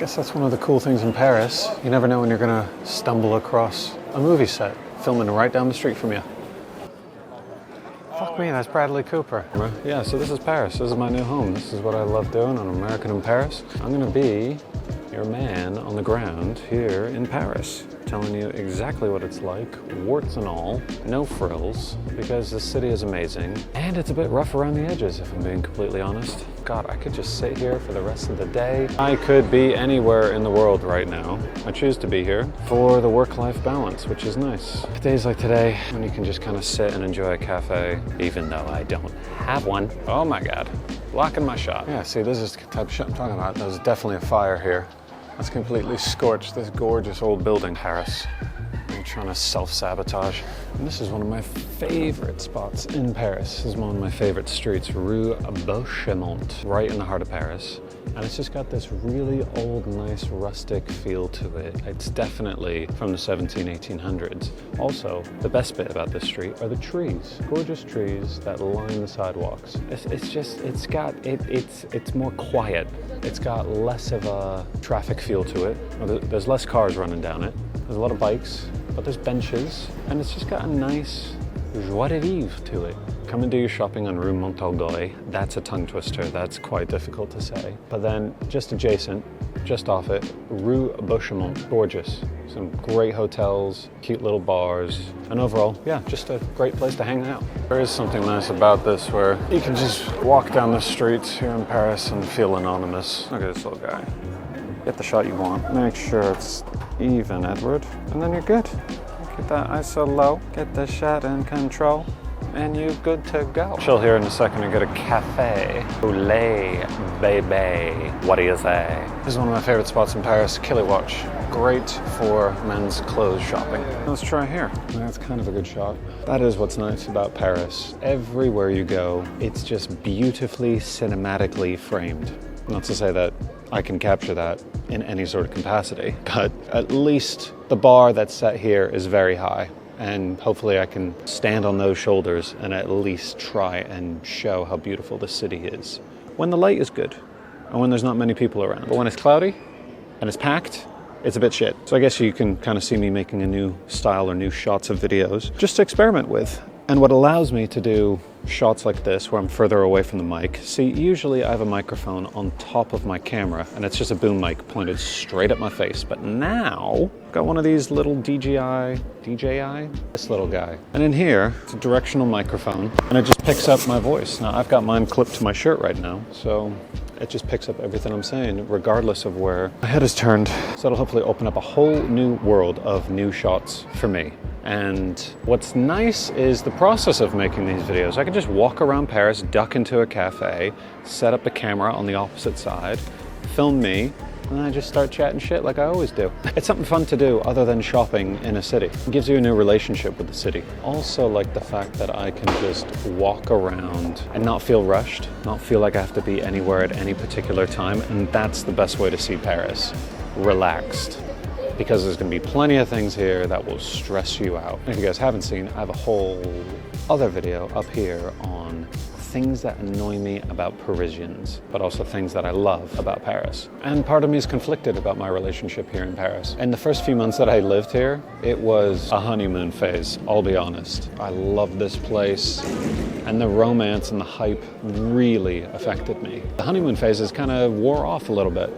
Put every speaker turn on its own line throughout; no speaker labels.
Guess that's one of the cool things in Paris. You never know when you're gonna stumble across a movie set filming right down the street from you. Fuck me, that's Bradley Cooper. Yeah, so this is Paris. This is my new home. This is what I love doing. I'm an American in Paris. I'm gonna be your man on the ground here in Paris, telling you exactly what it's like, warts and all, no frills, because the city is amazing, and it's a bit rough around the edges, if I'm being completely honest. God, I could just sit here for the rest of the day. I could be anywhere in the world right now. I choose to be here for the work-life balance, which is nice. Days like today, when you can just kind of sit and enjoy a cafe, even though I don't have one. Oh my God, blocking my shot. Yeah, see, this is the type of shit I'm talking about. There's definitely a fire here. That's completely scorched this gorgeous old building, Paris. I'm trying to self-sabotage. And this is one of my favorite spots in Paris. This is one of my favorite streets, Rue Beauchemont, right in the heart of Paris. And it's just got this really old, nice, rustic feel to it. It's definitely from the 1800s. Also, the best bit about this street are the trees. Gorgeous trees that line the sidewalks. It's more quiet. It's got less of a traffic feel to it. There's less cars running down it. There's a lot of bikes, but there's benches. And it's just got a nice joie de vivre to it. Come and do your shopping on Rue Montorgueil. That's a tongue twister. That's quite difficult to say. But then just adjacent, just off it, Rue Beauchemont. Gorgeous. Some great hotels, cute little bars, and overall, yeah, just a great place to hang out. There is something nice about this where you can just walk down the streets here in Paris and feel anonymous. Look at this little guy. Get the shot you want. Make sure it's even, Edward, and then you're good. Get that ISO low, get the shot in control, and you're good to go. Chill here in a second and get a cafe. Olé, baby. What do you say? This is one of my favorite spots in Paris, Killy Watch. Great for men's clothes shopping. Let's try here. That's kind of a good shot. That is what's nice about Paris. Everywhere you go, it's just beautifully cinematically framed. Not to say that I can capture that in any sort of capacity, but at least the bar that's set here is very high. And hopefully I can stand on those shoulders and at least try and show how beautiful the city is. When the light is good and when there's not many people around. But when it's cloudy and it's packed, it's a bit shit. So I guess you can kind of see me making a new style or new shots of videos just to experiment with. And what allows me to do shots like this where I'm further away from the mic. See, usually I have a microphone on top of my camera and it's just a boom mic pointed straight at my face. But now, I've got one of these little DJI, this little guy. And in here, it's a directional microphone and it just picks up my voice. Now I've got mine clipped to my shirt right now, so it just picks up everything I'm saying, regardless of where my head is turned. So it'll hopefully open up a whole new world of new shots for me. And what's nice is the process of making these videos. I can just walk around Paris, duck into a cafe, set up the camera on the opposite side, film me, and then I just start chatting shit like I always do. It's something fun to do other than shopping in a city. It gives you a new relationship with the city. Also like the fact that I can just walk around and not feel rushed, not feel like I have to be anywhere at any particular time, and that's the best way to see Paris. Relaxed. Because there's going to be plenty of things here that will stress you out. And if you guys haven't seen, I have a whole other video up here on things that annoy me about Parisians, but also things that I love about Paris. And part of me is conflicted about my relationship here in Paris. In the first few months that I lived here, it was a honeymoon phase, I'll be honest. I love this place, and the romance and the hype really affected me. The honeymoon phases kind of wore off a little bit.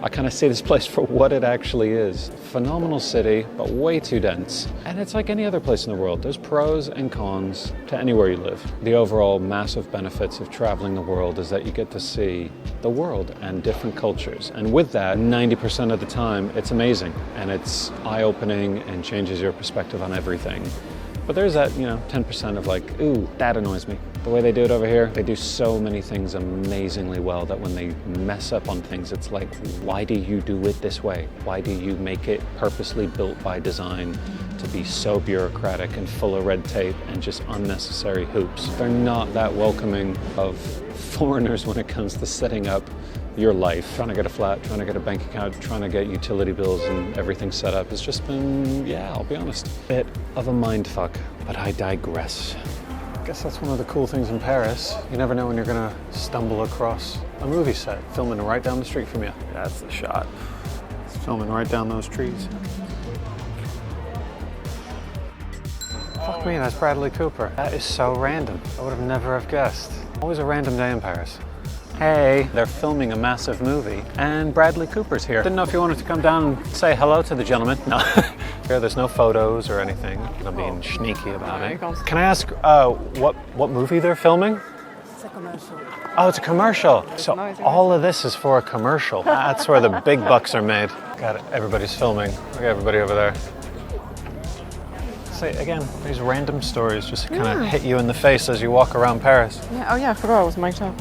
I kind of see this place for what it actually is. Phenomenal city, but way too dense. And it's like any other place in the world. There's pros and cons to anywhere you live. The overall massive benefits of traveling the world is that you get to see the world and different cultures. And with that, 90% of the time, it's amazing. And it's eye-opening and changes your perspective on everything. But there's that, 10% of like, ooh, that annoys me. The way they do it over here, they do so many things amazingly well that when they mess up on things, it's like, why do you do it this way? Why do you make it purposely built by design to be so bureaucratic and full of red tape and just unnecessary hoops? They're not that welcoming of foreigners when it comes to setting up your life. Trying to get a flat, trying to get a bank account, trying to get utility bills and everything set up has just been, yeah, I'll be honest, a bit of a mind fuck, but I digress. I guess that's one of the cool things in Paris. You never know when you're gonna stumble across a movie set filming right down the street from you. That's the shot. filming right down those trees. Fuck me, that's Bradley Cooper. That is so random. I would have never have guessed. Always a random day in Paris. Hey, they're filming a massive movie and Bradley Cooper's here. Didn't know if you wanted to come down and say hello to the gentleman. No, here there's no photos or anything. I'm being sneaky about it. Can I ask what movie they're filming?
It's a commercial.
Oh, it's a commercial. So all of this is for a commercial. That's where the big bucks are made. Got it, everybody's filming. Look at everybody over there. See, again, these random stories just kind of hit you in the face as you walk around Paris.
Yeah, oh yeah, I forgot I was mic'd up.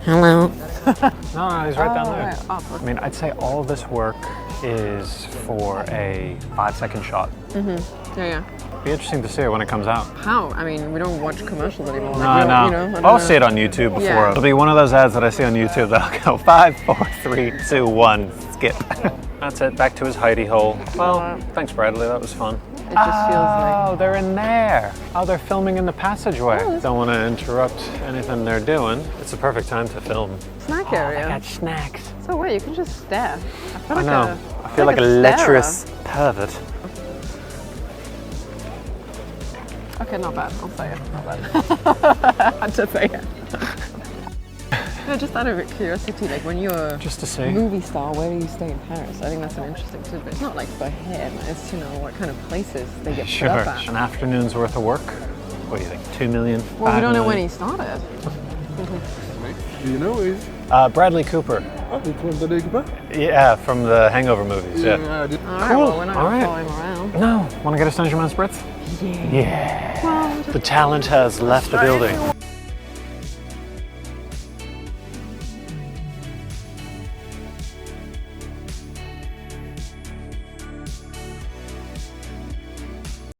Hello. No, he's right down there.
Right. Oh.
I mean, I'd say all of this work is for a 5-second shot.
Mm-hmm. Yeah.
Be interesting to see it when it comes out.
How? I mean, we don't watch commercials anymore.
No,
like,
no.
You know,
I'll see it on YouTube before.
Yeah.
It'll be one of those ads that I see on YouTube that'll go 5, 4, 3, 2, 1, skip. That's it. Back to his hidey hole. Well, thanks, Bradley. That was fun.
It just feels like...
Oh, they're in there. Oh, they're filming in the passageway. Don't want to interrupt anything they're doing. It's the perfect time to film.
Snack area.
I got snacks.
So wait, you can just stare.
I know. I feel like a lecherous pervert.
Okay, not bad. I'll say it. Not bad. I had to say it. No, just out of curiosity, like when you're
just to see
a movie star, where do you stay in Paris? I think that's an interesting tidbit. It's not like for him, it's, you know, what kind of places they get put up at.
An afternoon's worth of work. What do you think, 2 million?
Well, we don't know when he started.
Do you know who he is?
Bradley Cooper.
Oh, he's from Bradley Cooper?
Yeah, from the Hangover movies, yeah.
Alright,
Cool.
well, we're not going to follow him around.
No, want to get a Saint-Germain Spritz?
Yeah.
The talent has left the building.